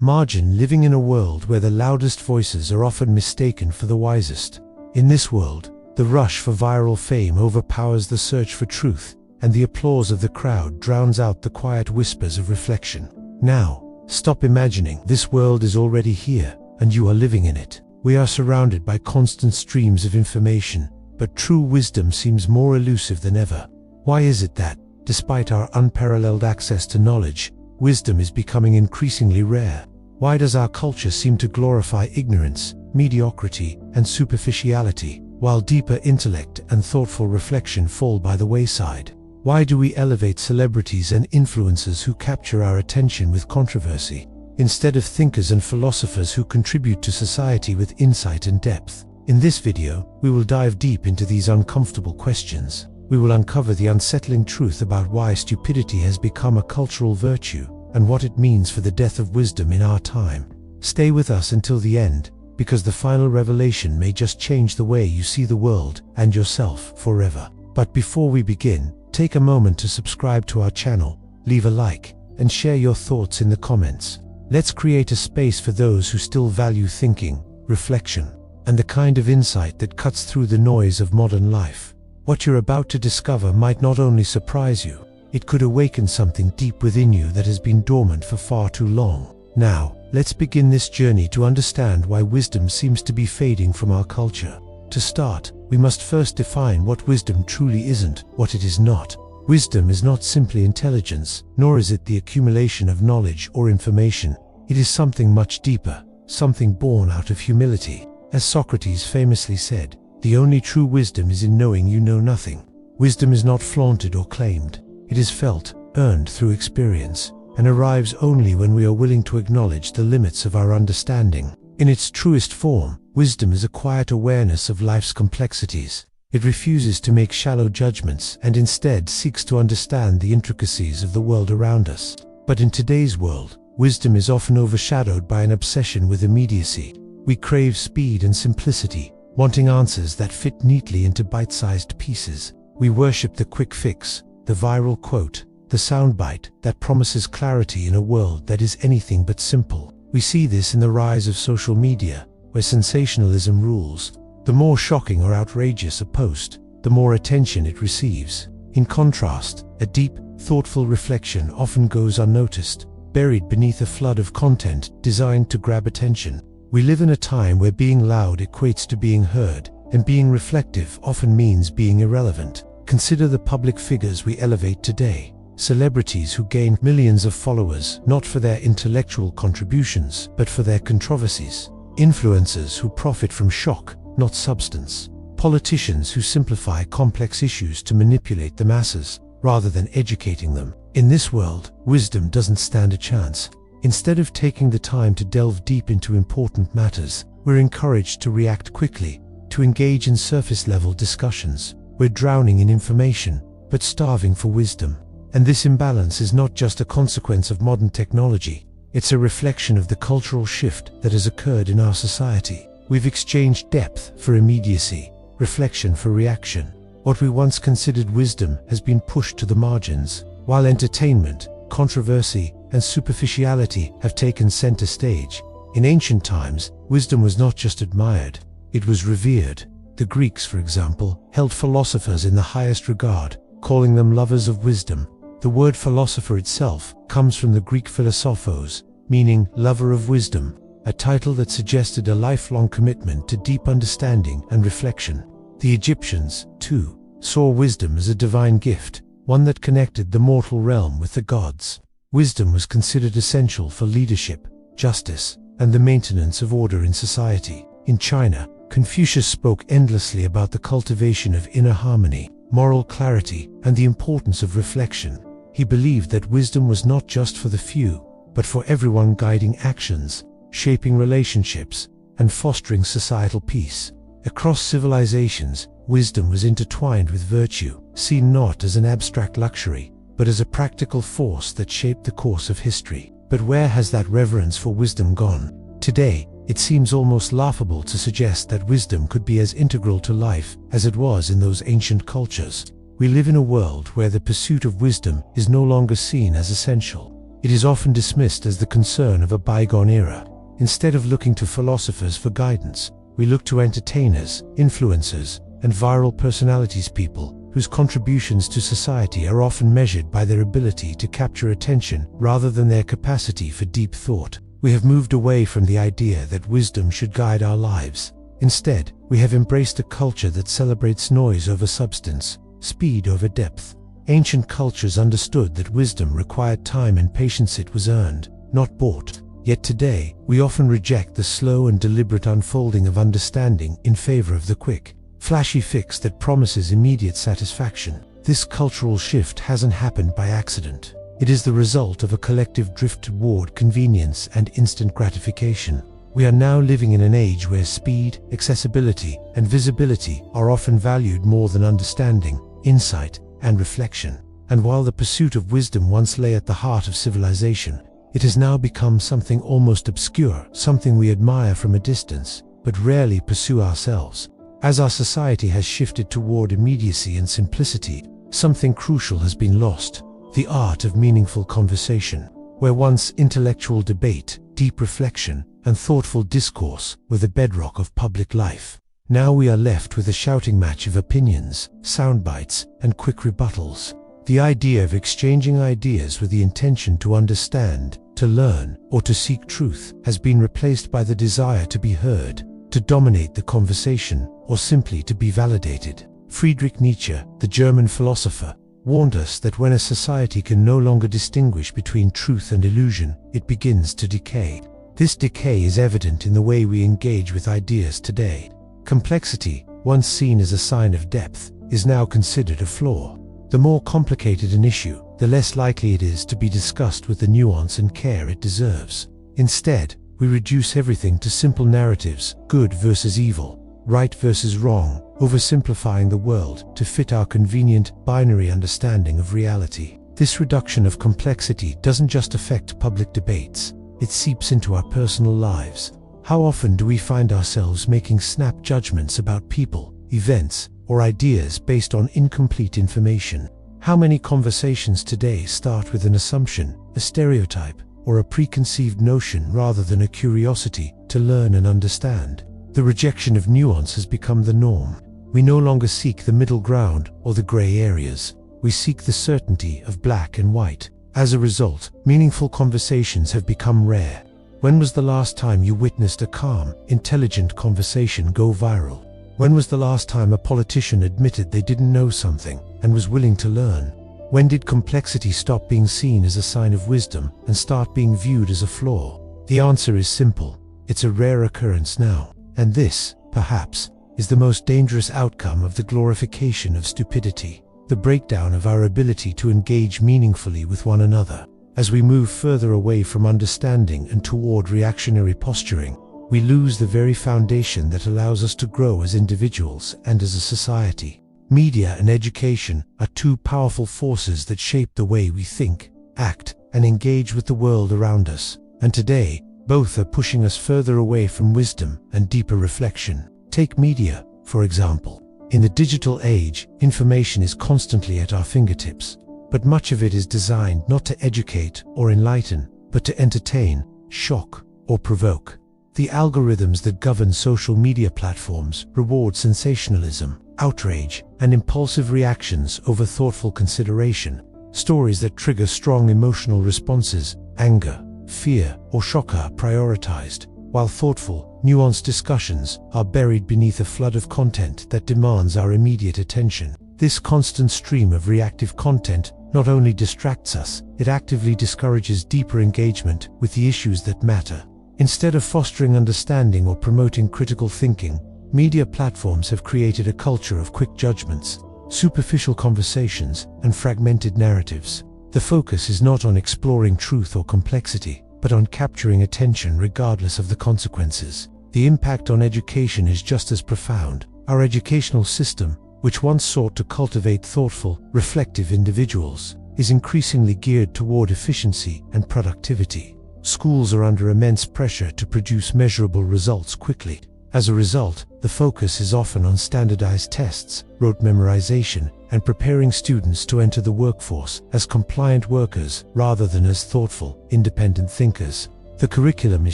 Margin, living in a world where the loudest voices are often mistaken for the wisest. In this world, the rush for viral fame overpowers the search for truth, and the applause of the crowd drowns out the quiet whispers of reflection. Now, stop imagining. This world is already here, and you are living in it. We are surrounded by constant streams of information, but true wisdom seems more elusive than ever. Why is it that, despite our unparalleled access to knowledge, wisdom is becoming increasingly rare? Why does our culture seem to glorify ignorance, mediocrity, and superficiality, while deeper intellect and thoughtful reflection fall by the wayside? Why do we elevate celebrities and influencers who capture our attention with controversy, instead of thinkers and philosophers who contribute to society with insight and depth? In this video, we will dive deep into these uncomfortable questions. We will uncover the unsettling truth about why stupidity has become a cultural virtue, and what it means for the death of wisdom in our time. Stay with us until the end, because the final revelation may just change the way you see the world and yourself forever. But before we begin, take a moment to subscribe to our channel, leave a like, and share your thoughts in the comments. Let's create a space for those who still value thinking, reflection, and the kind of insight that cuts through the noise of modern life. What you're about to discover might not only surprise you, it could awaken something deep within you that has been dormant for far too long. Now, let's begin this journey to understand why wisdom seems to be fading from our culture. To start, we must first define what wisdom truly isn't, what it is not. Wisdom is not simply intelligence, nor is it the accumulation of knowledge or information. It is something much deeper, something born out of humility. As Socrates famously said, "The only true wisdom is in knowing you know nothing." Wisdom is not flaunted or claimed. It is felt, earned through experience, and arrives only when we are willing to acknowledge the limits of our understanding. In its truest form, wisdom is a quiet awareness of life's complexities. It refuses to make shallow judgments and instead seeks to understand the intricacies of the world around us. But in today's world, wisdom is often overshadowed by an obsession with immediacy. We crave speed and simplicity, wanting answers that fit neatly into bite-sized pieces. We worship the quick fix, the viral quote, the soundbite that promises clarity in a world that is anything but simple. We see this in the rise of social media, where sensationalism rules. The more shocking or outrageous a post, the more attention it receives. In contrast, a deep, thoughtful reflection often goes unnoticed, buried beneath a flood of content designed to grab attention. We live in a time where being loud equates to being heard, and being reflective often means being irrelevant. Consider the public figures we elevate today. Celebrities who gain millions of followers not for their intellectual contributions, but for their controversies. Influencers who profit from shock, not substance. Politicians who simplify complex issues to manipulate the masses, rather than educating them. In this world, wisdom doesn't stand a chance. Instead of taking the time to delve deep into important matters, we're encouraged to react quickly, to engage in surface-level discussions. We're drowning in information, but starving for wisdom. And this imbalance is not just a consequence of modern technology, it's a reflection of the cultural shift that has occurred in our society. We've exchanged depth for immediacy, reflection for reaction. What we once considered wisdom has been pushed to the margins, while entertainment, controversy, and superficiality have taken center stage. In ancient times, wisdom was not just admired, it was revered. The Greeks, for example, held philosophers in the highest regard, calling them lovers of wisdom. The word philosopher itself comes from the Greek philosophos, meaning lover of wisdom, a title that suggested a lifelong commitment to deep understanding and reflection. The Egyptians, too, saw wisdom as a divine gift, one that connected the mortal realm with the gods. Wisdom was considered essential for leadership, justice, and the maintenance of order in society. In China, Confucius spoke endlessly about the cultivation of inner harmony, moral clarity, and the importance of reflection. He believed that wisdom was not just for the few, but for everyone, guiding actions, shaping relationships, and fostering societal peace. Across civilizations, wisdom was intertwined with virtue, seen not as an abstract luxury, but as a practical force that shaped the course of history. But where has that reverence for wisdom gone? Today, it seems almost laughable to suggest that wisdom could be as integral to life as it was in those ancient cultures. We live in a world where the pursuit of wisdom is no longer seen as essential. it is often dismissed as the concern of a bygone era. Instead of looking to philosophers for guidance, we look to entertainers, influencers, and viral personalities, people whose contributions to society are often measured by their ability to capture attention rather than their capacity for deep thought. We have moved away from the idea that wisdom should guide our lives. Instead, we have embraced a culture that celebrates noise over substance, speed over depth. Ancient cultures understood that wisdom required time and patience. It was earned, not bought. Yet today, we often reject the slow and deliberate unfolding of understanding in favor of the quick, flashy fix that promises immediate satisfaction. This cultural shift hasn't happened by accident. It is the result of a collective drift toward convenience and instant gratification. We are now living in an age where speed, accessibility, and visibility are often valued more than understanding, insight, and reflection. And while the pursuit of wisdom once lay at the heart of civilization, it has now become something almost obscure, something we admire from a distance, but rarely pursue ourselves. As our society has shifted toward immediacy and simplicity, something crucial has been lost: the art of meaningful conversation. Where once intellectual debate, deep reflection, and thoughtful discourse were the bedrock of public life, now we are left with a shouting match of opinions, sound bites, and quick rebuttals. The idea of exchanging ideas with the intention to understand, to learn, or to seek truth has been replaced by the desire to be heard, to dominate the conversation, or simply to be validated. Friedrich Nietzsche, the German philosopher, warned us that when a society can no longer distinguish between truth and illusion, it begins to decay. This decay is evident in the way we engage with ideas today. Complexity, once seen as a sign of depth, is now considered a flaw. The more complicated an issue, the less likely it is to be discussed with the nuance and care it deserves. Instead, we reduce everything to simple narratives: good versus evil, right versus wrong, oversimplifying the world to fit our convenient, binary understanding of reality. This reduction of complexity doesn't just affect public debates, it seeps into our personal lives. How often do we find ourselves making snap judgments about people, events, or ideas based on incomplete information? How many conversations today start with an assumption, a stereotype, or a preconceived notion rather than a curiosity to learn and understand? The rejection of nuance has become the norm. We no longer seek the middle ground or the gray areas. We seek the certainty of black and white. As a result, meaningful conversations have become rare. When was the last time you witnessed a calm, intelligent conversation go viral? When was the last time a politician admitted they didn't know something and was willing to learn? When did complexity stop being seen as a sign of wisdom and start being viewed as a flaw? The answer is simple: it's a rare occurrence now. And this, perhaps, is the most dangerous outcome of the glorification of stupidity, the breakdown of our ability to engage meaningfully with one another. As we move further away from understanding and toward reactionary posturing, we lose the very foundation that allows us to grow as individuals and as a society. Media and education are two powerful forces that shape the way we think, act, and engage with the world around us. And today, both are pushing us further away from wisdom and deeper reflection. Take media, for example. In the digital age, information is constantly at our fingertips, but much of it is designed not to educate or enlighten, but to entertain, shock, or provoke. The algorithms that govern social media platforms reward sensationalism, outrage, and impulsive reactions over thoughtful consideration. Stories that trigger strong emotional responses, anger, fear, or shock are prioritized, while thoughtful, nuanced discussions are buried beneath a flood of content that demands our immediate attention. This constant stream of reactive content not only distracts us, it actively discourages deeper engagement with the issues that matter. Instead of fostering understanding or promoting critical thinking, media platforms have created a culture of quick judgments, superficial conversations, and fragmented narratives. The focus is not on exploring truth or complexity, but on capturing attention regardless of the consequences. The impact on education is just as profound. Our educational system, which once sought to cultivate thoughtful, reflective individuals, is increasingly geared toward efficiency and productivity. Schools are under immense pressure to produce measurable results quickly. As a result, the focus is often on standardized tests, rote memorization, and preparing students to enter the workforce as compliant workers rather than as thoughtful, independent thinkers. The curriculum is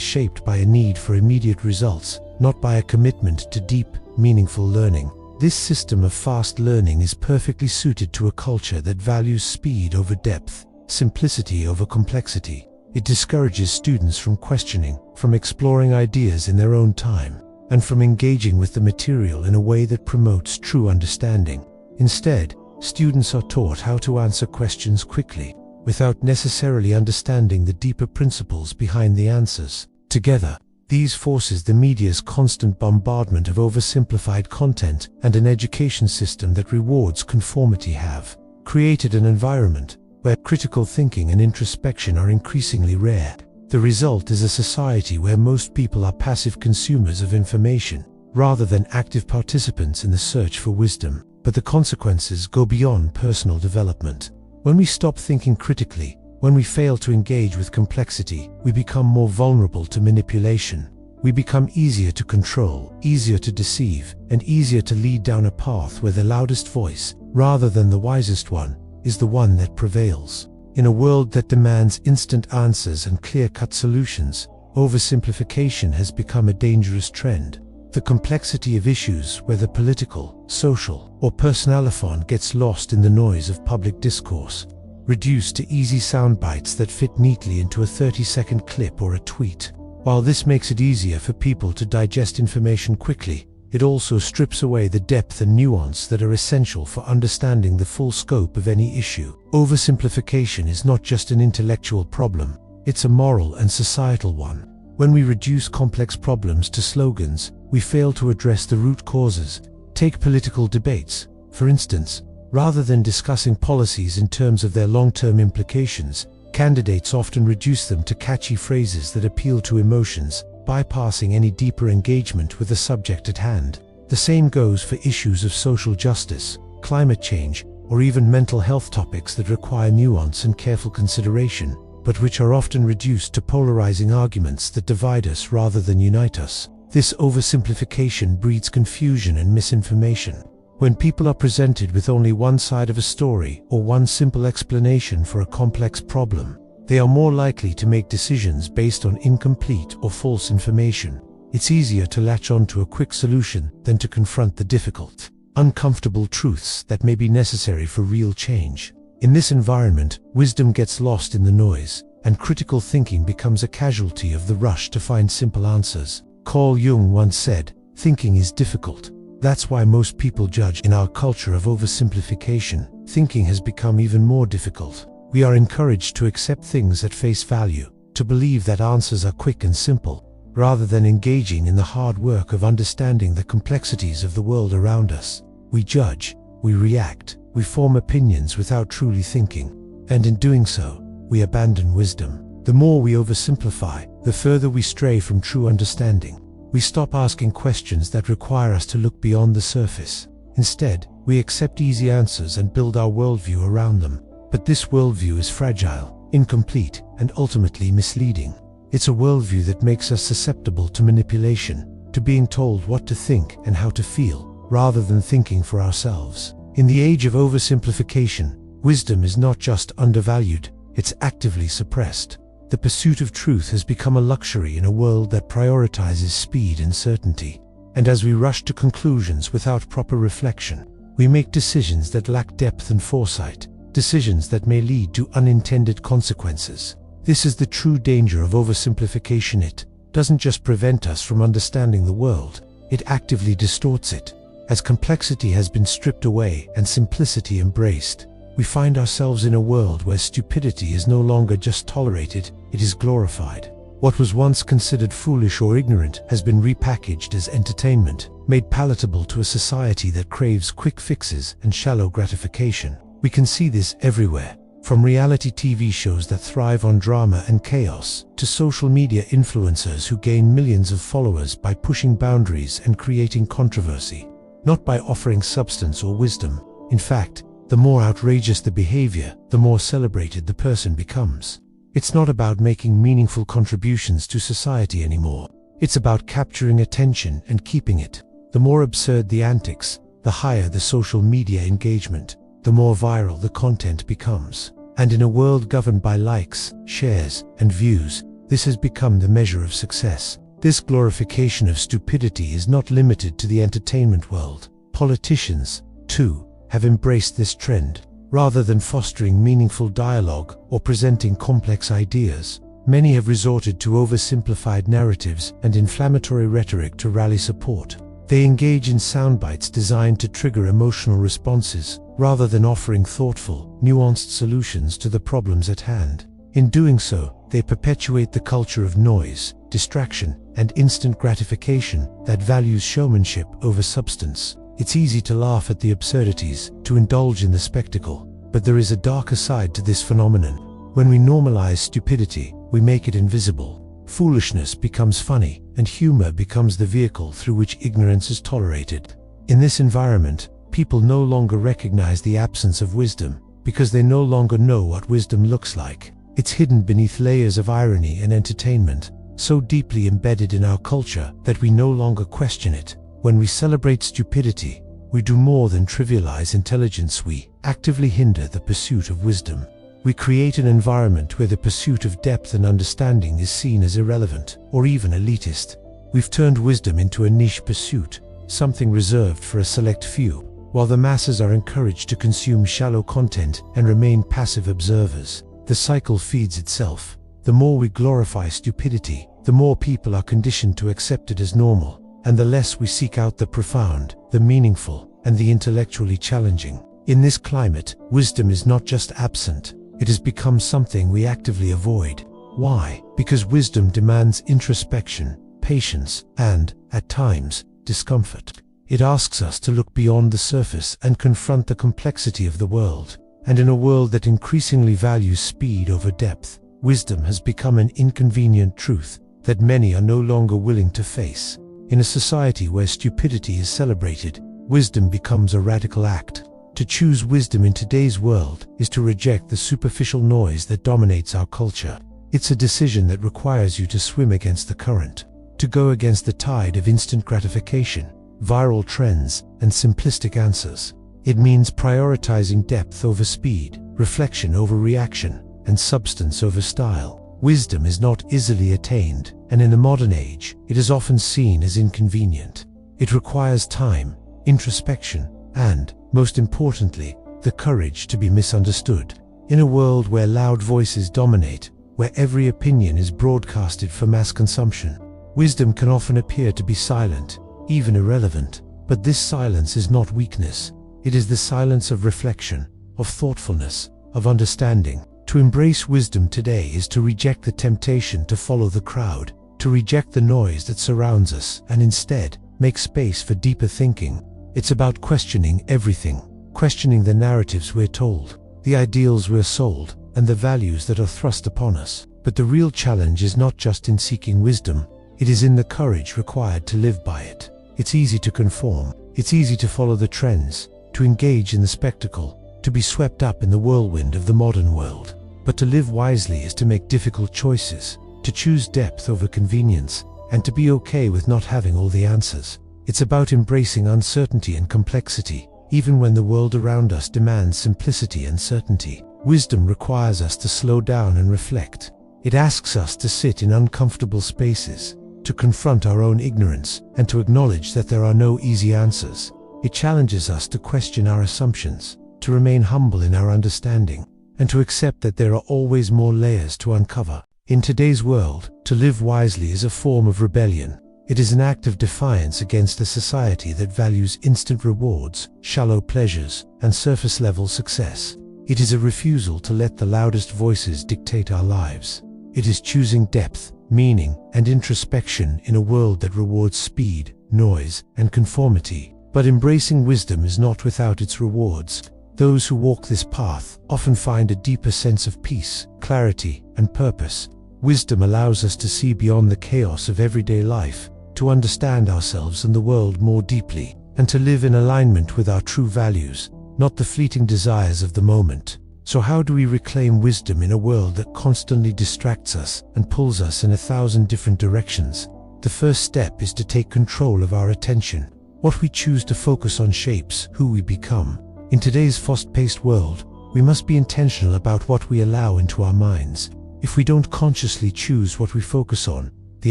shaped by a need for immediate results, not by a commitment to deep, meaningful learning. This system of fast learning is perfectly suited to a culture that values speed over depth, simplicity over complexity. It discourages students from questioning, from exploring ideas in their own time, and from engaging with the material in a way that promotes true understanding. Instead, students are taught how to answer questions quickly, without necessarily understanding the deeper principles behind the answers. Together, these forces the media's constant bombardment of oversimplified content and an education system that rewards conformity have created an environment where critical thinking and introspection are increasingly rare. The result is a society where most people are passive consumers of information, rather than active participants in the search for wisdom. But the consequences go beyond personal development. When we stop thinking critically, when we fail to engage with complexity, we become more vulnerable to manipulation. We become easier to control, easier to deceive, and easier to lead down a path where the loudest voice, rather than the wisest one, is the one that prevails. In a world that demands instant answers and clear-cut solutions, oversimplification has become a dangerous trend. The complexity of issues, whether political, social, or personality, gets lost in the noise of public discourse, reduced to easy sound bites that fit neatly into a 30-second clip or a tweet. While this makes it easier for people to digest information quickly, it also strips away the depth and nuance that are essential for understanding the full scope of any issue. Oversimplification is not just an intellectual problem, it's a moral and societal one. When we reduce complex problems to slogans, we fail to address the root causes. Take political debates, for instance. Rather than discussing policies in terms of their long-term implications, candidates often reduce them to catchy phrases that appeal to emotions, bypassing any deeper engagement with the subject at hand. The same goes for issues of social justice, climate change, or even mental health topics that require nuance and careful consideration, but which are often reduced to polarizing arguments that divide us rather than unite us. This oversimplification breeds confusion and misinformation. When people are presented with only one side of a story or one simple explanation for a complex problem, they are more likely to make decisions based on incomplete or false information. It's easier to latch on to a quick solution than to confront the difficult, uncomfortable truths that may be necessary for real change. In this environment, wisdom gets lost in the noise, and critical thinking becomes a casualty of the rush to find simple answers. Carl Jung once said, "Thinking is difficult." That's why most people judge. In our culture of oversimplification, thinking has become even more difficult. We are encouraged to accept things at face value, to believe that answers are quick and simple, rather than engaging in the hard work of understanding the complexities of the world around us. We judge, we react, we form opinions without truly thinking, and in doing so, we abandon wisdom. The more we oversimplify, the further we stray from true understanding. We stop asking questions that require us to look beyond the surface. Instead, we accept easy answers and build our worldview around them. But this worldview is fragile, incomplete, and ultimately misleading. It's a worldview that makes us susceptible to manipulation, to being told what to think and how to feel, rather than thinking for ourselves. In the age of oversimplification, wisdom is not just undervalued, it's actively suppressed. The pursuit of truth has become a luxury in a world that prioritizes speed and certainty. And as we rush to conclusions without proper reflection, we make decisions that lack depth and foresight, decisions that may lead to unintended consequences. This is the true danger of oversimplification. It doesn't just prevent us from understanding the world, it actively distorts it. As complexity has been stripped away and simplicity embraced, we find ourselves in a world where stupidity is no longer just tolerated, it is glorified. What was once considered foolish or ignorant has been repackaged as entertainment, made palatable to a society that craves quick fixes and shallow gratification. We can see this everywhere, from reality TV shows that thrive on drama and chaos, to social media influencers who gain millions of followers by pushing boundaries and creating controversy, not by offering substance or wisdom. In fact, the more outrageous the behavior, the more celebrated the person becomes. It's not about making meaningful contributions to society anymore. It's about capturing attention and keeping it. The more absurd the antics, the higher the social media engagement, the more viral the content becomes. And in a world governed by likes, shares, and views, this has become the measure of success. This glorification of stupidity is not limited to the entertainment world. Politicians, too, have embraced this trend. Rather than fostering meaningful dialogue or presenting complex ideas, many have resorted to oversimplified narratives and inflammatory rhetoric to rally support. They engage in soundbites designed to trigger emotional responses, rather than offering thoughtful, nuanced solutions to the problems at hand. In doing so, they perpetuate the culture of noise, distraction, and instant gratification that values showmanship over substance. It's easy to laugh at the absurdities, to indulge in the spectacle, but there is a darker side to this phenomenon. When we normalize stupidity, we make it invisible. Foolishness becomes funny, and humor becomes the vehicle through which ignorance is tolerated. In this environment, people no longer recognize the absence of wisdom, because they no longer know what wisdom looks like. It's hidden beneath layers of irony and entertainment, so deeply embedded in our culture that we no longer question it. When we celebrate stupidity, we do more than trivialize intelligence. We actively hinder the pursuit of wisdom. We create an environment where the pursuit of depth and understanding is seen as irrelevant, or even elitist. We've turned wisdom into a niche pursuit, something reserved for a select few, while the masses are encouraged to consume shallow content and remain passive observers. The cycle feeds itself. The more we glorify stupidity, the more people are conditioned to accept it as normal, and the less we seek out the profound, the meaningful, and the intellectually challenging. In this climate, wisdom is not just absent. It has become something we actively avoid. Why? Because wisdom demands introspection, patience, and, at times, discomfort. It asks us to look beyond the surface and confront the complexity of the world. And in a world that increasingly values speed over depth, wisdom has become an inconvenient truth that many are no longer willing to face. In a society where stupidity is celebrated, wisdom becomes a radical act. To choose wisdom in today's world is to reject the superficial noise that dominates our culture. It's a decision that requires you to swim against the current, to go against the tide of instant gratification, viral trends, and simplistic answers. It means prioritizing depth over speed, reflection over reaction, and substance over style. Wisdom is not easily attained, and in the modern age, it is often seen as inconvenient. It requires time, introspection, and, most importantly, the courage to be misunderstood. In a world where loud voices dominate, where every opinion is broadcasted for mass consumption, wisdom can often appear to be silent, even irrelevant. But this silence is not weakness. It is the silence of reflection, of thoughtfulness, of understanding. To embrace wisdom today is to reject the temptation to follow the crowd, to reject the noise that surrounds us, and instead, make space for deeper thinking. It's about questioning everything, questioning the narratives we're told, the ideals we're sold, and the values that are thrust upon us. But the real challenge is not just in seeking wisdom, it is in the courage required to live by it. It's easy to conform, it's easy to follow the trends, to engage in the spectacle, to be swept up in the whirlwind of the modern world. But to live wisely is to make difficult choices, to choose depth over convenience, and to be okay with not having all the answers. It's about embracing uncertainty and complexity, even when the world around us demands simplicity and certainty. Wisdom requires us to slow down and reflect. It asks us to sit in uncomfortable spaces, to confront our own ignorance, and to acknowledge that there are no easy answers. It challenges us to question our assumptions, to remain humble in our understanding, and to accept that there are always more layers to uncover. In today's world, to live wisely is a form of rebellion. It is an act of defiance against a society that values instant rewards, shallow pleasures, and surface-level success. It is a refusal to let the loudest voices dictate our lives. It is choosing depth, meaning, and introspection in a world that rewards speed, noise, and conformity. But embracing wisdom is not without its rewards. Those who walk this path often find a deeper sense of peace, clarity, and purpose. Wisdom allows us to see beyond the chaos of everyday life, to understand ourselves and the world more deeply, and to live in alignment with our true values, not the fleeting desires of the moment. So how do we reclaim wisdom in a world that constantly distracts us and pulls us in 1,000 different directions? The first step is to take control of our attention. What we choose to focus on shapes who we become. In today's fast-paced world, we must be intentional about what we allow into our minds. If we don't consciously choose what we focus on, the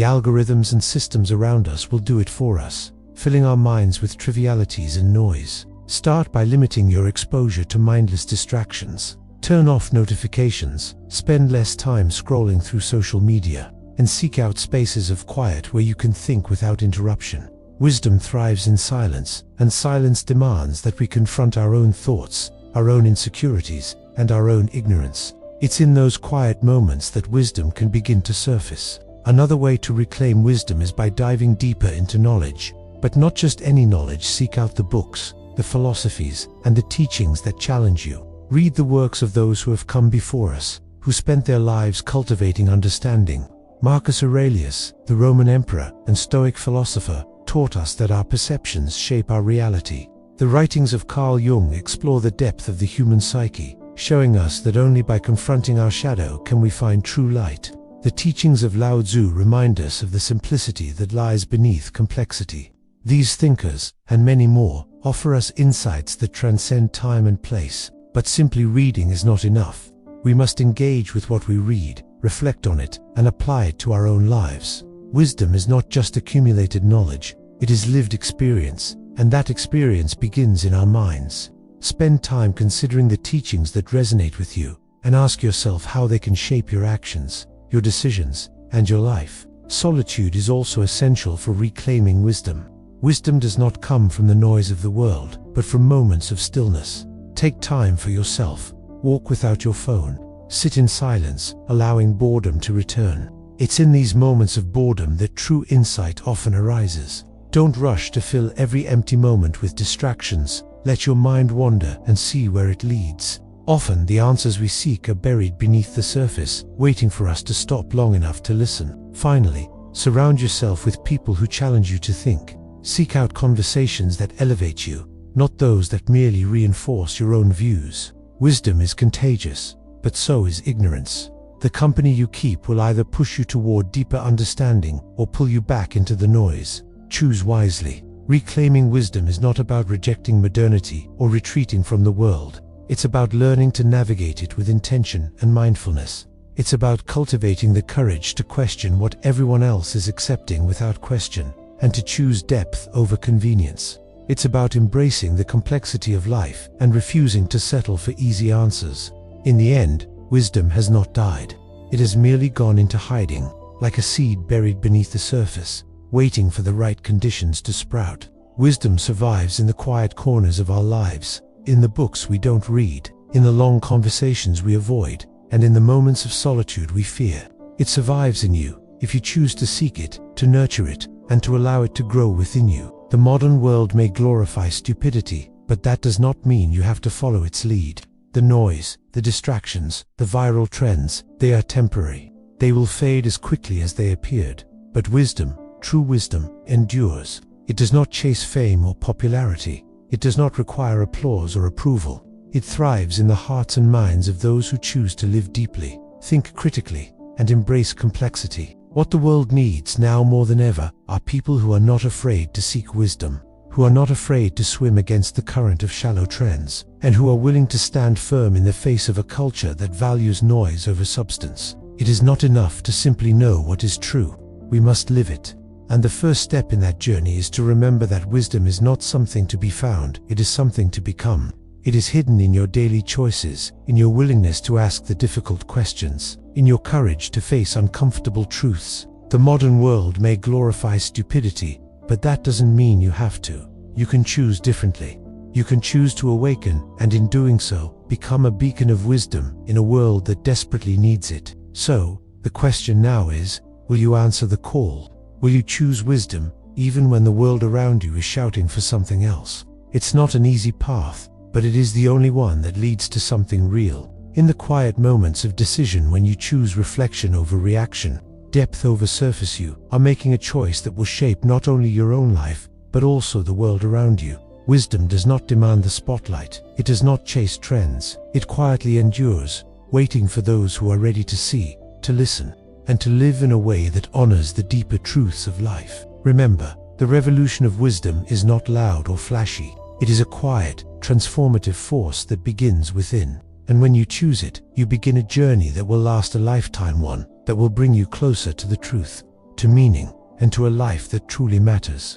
algorithms and systems around us will do it for us, filling our minds with trivialities and noise. Start by limiting your exposure to mindless distractions. Turn off notifications, spend less time scrolling through social media, and seek out spaces of quiet where you can think without interruption. Wisdom thrives in silence, and silence demands that we confront our own thoughts, our own insecurities, and our own ignorance. It's in those quiet moments that wisdom can begin to surface. Another way to reclaim wisdom is by diving deeper into knowledge. But not just any knowledge. Seek out the books, the philosophies, and the teachings that challenge you. Read the works of those who have come before us, who spent their lives cultivating understanding. Marcus Aurelius, the Roman emperor and Stoic philosopher, taught us that our perceptions shape our reality. The writings of Carl Jung explore the depth of the human psyche, showing us that only by confronting our shadow can we find true light. The teachings of Lao Tzu remind us of the simplicity that lies beneath complexity. These thinkers, and many more, offer us insights that transcend time and place. But simply reading is not enough. We must engage with what we read, reflect on it, and apply it to our own lives. Wisdom is not just accumulated knowledge, it is lived experience, and that experience begins in our minds. Spend time considering the teachings that resonate with you, and ask yourself how they can shape your actions, your decisions, and your life. Solitude is also essential for reclaiming wisdom. Wisdom does not come from the noise of the world, but from moments of stillness. Take time for yourself, walk without your phone, sit in silence, allowing boredom to return. It's in these moments of boredom that true insight often arises. Don't rush to fill every empty moment with distractions. Let your mind wander and see where it leads. Often the answers we seek are buried beneath the surface, waiting for us to stop long enough to listen. Finally, surround yourself with people who challenge you to think. Seek out conversations that elevate you, not those that merely reinforce your own views. Wisdom is contagious, but so is ignorance. The company you keep will either push you toward deeper understanding or pull you back into the noise. Choose wisely. Reclaiming wisdom is not about rejecting modernity or retreating from the world. It's about learning to navigate it with intention and mindfulness. It's about cultivating the courage to question what everyone else is accepting without question, and to choose depth over convenience. It's about embracing the complexity of life and refusing to settle for easy answers. In the end, wisdom has not died. It has merely gone into hiding, like a seed buried beneath the surface, waiting for the right conditions to sprout. Wisdom survives in the quiet corners of our lives, in the books we don't read, in the long conversations we avoid, and in the moments of solitude we fear. It survives in you, if you choose to seek it, to nurture it, and to allow it to grow within you. The modern world may glorify stupidity, but that does not mean you have to follow its lead. The noise, the distractions, the viral trends, they are temporary. They will fade as quickly as they appeared. But wisdom, true wisdom, endures. It does not chase fame or popularity. It does not require applause or approval. It thrives in the hearts and minds of those who choose to live deeply, think critically, and embrace complexity. What the world needs now more than ever are people who are not afraid to seek wisdom, who are not afraid to swim against the current of shallow trends, and who are willing to stand firm in the face of a culture that values noise over substance. It is not enough to simply know what is true. We must live it. And the first step in that journey is to remember that wisdom is not something to be found, it is something to become. It is hidden in your daily choices, in your willingness to ask the difficult questions, in your courage to face uncomfortable truths. The modern world may glorify stupidity, but that doesn't mean you have to. You can choose differently. You can choose to awaken, and in doing so, become a beacon of wisdom in a world that desperately needs it. So, the question now is, will you answer the call? Will you choose wisdom, even when the world around you is shouting for something else? It's not an easy path, but it is the only one that leads to something real. In the quiet moments of decision, when you choose reflection over reaction, depth over surface, you are making a choice that will shape not only your own life, but also the world around you. Wisdom does not demand the spotlight. It does not chase trends. It quietly endures, waiting for those who are ready to see, to listen, and to live in a way that honors the deeper truths of life. Remember, The revolution of wisdom is not loud or flashy. It is a quiet, transformative force that begins within. And when you choose it, you begin a journey that will last a lifetime, one that will bring you closer to the truth, to meaning, and to a life that truly matters.